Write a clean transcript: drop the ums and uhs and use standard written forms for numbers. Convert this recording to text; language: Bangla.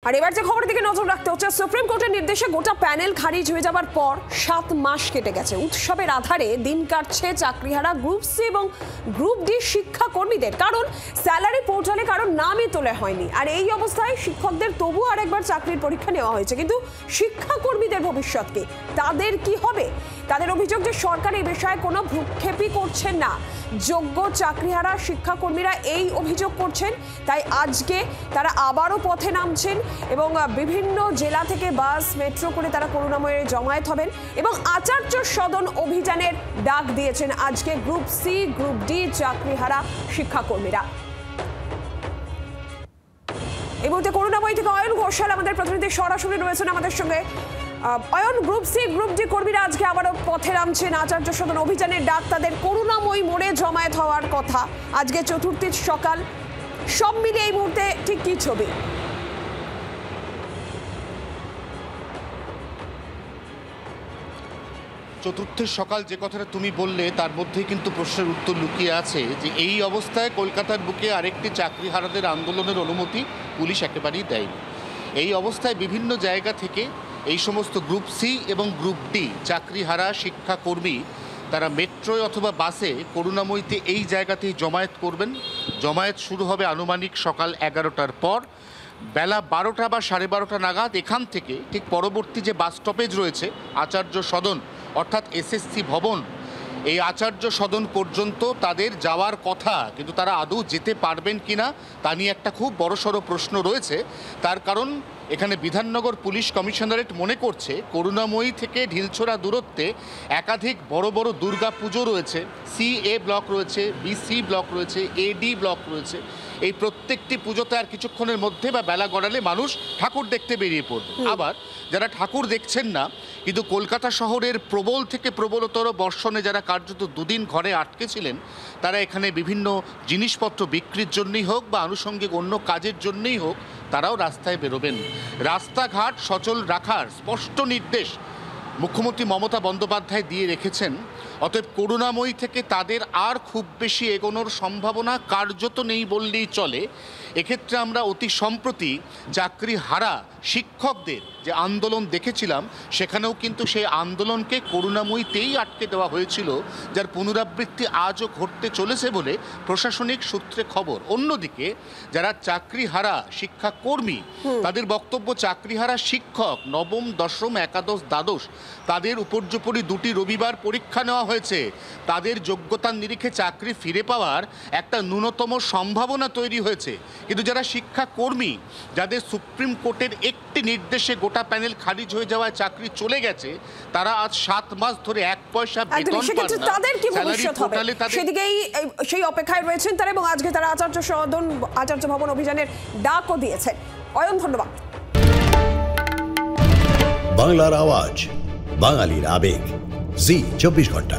আর এবার যে খবরের দিকে নজর রাখতে হচ্ছে, সুপ্রিম কোর্টের নির্দেশে গোটা প্যানেল খারিজ হয়ে যাবার পর 7 মাস কেটে গেছে। উৎসবের আধারে দিন কাটছে চাকরিহারা গ্রুপ সি এবং গ্রুপ ডি শিক্ষা কর্মীদের, কারণ স্যালারি পোর্টালে কারোর নামই তোলা হয়নি। আর এই অবস্থায় শিক্ষকদের তবু আরেকবার চাকরির পরীক্ষা নেওয়া হয়েছে, কিন্তু শিক্ষাকর্মীদের ভবিষ্যৎ কি, তাদের কি হবে? তাদের অভিযোগ যে সরকার এই বিষয়ে কোনো ভ্রুক্ষেপই করছেন না। যোগ্য চাকরিহারা শিক্ষাকর্মীরা এই অভিযোগ করছেন, তাই আজকে তারা আবারও পথে নামছেন এবং বিভিন্ন জেলা থেকে বাস মেট্রো করে তারা করুণাময়ে জমায়েত হবেন এবং আচার্য সদন অভিযানের ডাক দিয়েছেন আজকে গ্রুপ সি গ্রুপ ডি চাকরিহারা শিক্ষাকর্মীরা। এই মুহূর্তে করুণাময়ী থেকে অয়ন ঘোষাল আমাদের প্রতিনিধি সরাসরি রয়েছেন আমাদের সঙ্গে। Ayan, group C group D কর্মীরা আজকে আবারও পথে নামছেন, আচার্য সদন অভিযানের ডাক, তাদের করুণাময়ী মোড়ে জমায়েত হওয়ার কথা। আজকে চতুর্থীর সকাল, সব মিলিয়ে এই মুহূর্তে ঠিক কি ছবি? চতুর্থের সকাল যে কথাটা তুমি বললে তার মধ্যেই কিন্তু প্রশ্নের উত্তর লুকিয়ে আছে যে এই অবস্থায় কলকাতার বুকে আরেকটি চাকরিহারাদের আন্দোলনের অনুমতি পুলিশ একেবারেই দেয়নি। এই অবস্থায় বিভিন্ন জায়গা থেকে এই সমস্ত গ্রুপ সি এবং গ্রুপ ডি চাকরিহারা শিক্ষাকর্মী তারা মেট্রোয় অথবা বাসে করুণাময়ীতে এই জায়গাতেই জমায়েত করবেন। জমায়েত শুরু হবে আনুমানিক সকাল 11টার পর। বেলা 12টা বা 12:30 নাগাদ এখান থেকে ঠিক পরবর্তী যে বাস স্টপেজ রয়েছে আচার্য সদন অর্থাৎ এসএসসি ভবন, এই আচার্য সদন পর্যন্ত তাদের যাওয়ার কথা, কিন্তু তারা আদৌ যেতে পারবেন কিনা তা নিয়ে একটা খুব বড়সড় প্রশ্ন রয়েছে। তার কারণ এখানে বিধাননগর পুলিশ কমিশনারেট মনে করছে করুণাময়ী থেকে ঢিলছোড়া দূরত্বে একাধিক বড় বড় দুর্গা পুজো রয়েছে, সিএ ব্লক রয়েছে, বিসি ব্লক রয়েছে, এডি ব্লক রয়েছে। এই প্রত্যেকটি পুজোতে আর কিছুক্ষণের মধ্যে বা বেলা গড়ালে মানুষ ঠাকুর দেখতে বেরিয়ে পড়বে। আবার যারা ঠাকুর দেখছেন না কিন্তু কলকাতা শহরের প্রবল থেকে প্রবলতর বর্ষণে যারা কার্যত দুদিন ঘরে আটকে ছিলেন, তারা এখানে বিভিন্ন জিনিসপত্র বিক্রির জন্যই হোক বা আনুষঙ্গিক অন্য কাজের জন্যই হোক তারাও রাস্তায় বেরোবেন। রাস্তাঘাট সচল রাখার স্পষ্ট নির্দেশ মুখ্যমন্ত্রী মমতা বন্দ্যোপাধ্যায় দিয়ে রেখেছেন। অতএব করুণাময়ী থেকে তাদের আর খুব বেশি এগোনোর সম্ভাবনা কার্যত নেই বললেই চলে। এক্ষেত্রে আমরা অতি সম্প্রতি চাকরিহারা শিক্ষকদের যে আন্দোলন দেখেছিলাম, সেখানেও কিন্তু সেই আন্দোলনকে করুণাময়ীতেই আটকে দেওয়া হয়েছিল, যার পুনরাবৃত্তি আজও ঘটতে চলেছে বলে প্রশাসনিক সূত্রে খবর। অন্যদিকে যারা চাকরিহারা শিক্ষাকর্মী তাদের বক্তব্য, চাকরিহারা শিক্ষক নবম, দশম, একাদশ, দ্বাদশ তাদের উপর্যুপরি 2টি রবিবার পরীক্ষা নেওয়া হয়েছে। তাদের যোগ্যতার নিরিখে চাকরি ফিরে পাওয়ার একটা ন্যূনতম সম্ভাবনা তৈরি হয়েছে। কিন্তু যারা শিক্ষাকর্মী, যাদের সুপ্রিম কোর্টের একটি নির্দেশে গোটা প্যানেল খারিজ হয়ে যাওয়ায় চাকরি চলে গেছে, তারা আজ 7 মাস ধরে 1 পয়সা বেতন পান না। তাদের কি ভবিষ্যৎ হবে সেদিকেই সেই অপেক্ষায় রয়েছেন তারা, এবং আজকে তারা আচার্য ভবন অভিযানের ডাকও দিয়েছে। অয়ন, ধন্যবাদ। বাংলার আওয়াজ, বাঙালির আবেগ, জি 24 ঘন্টা।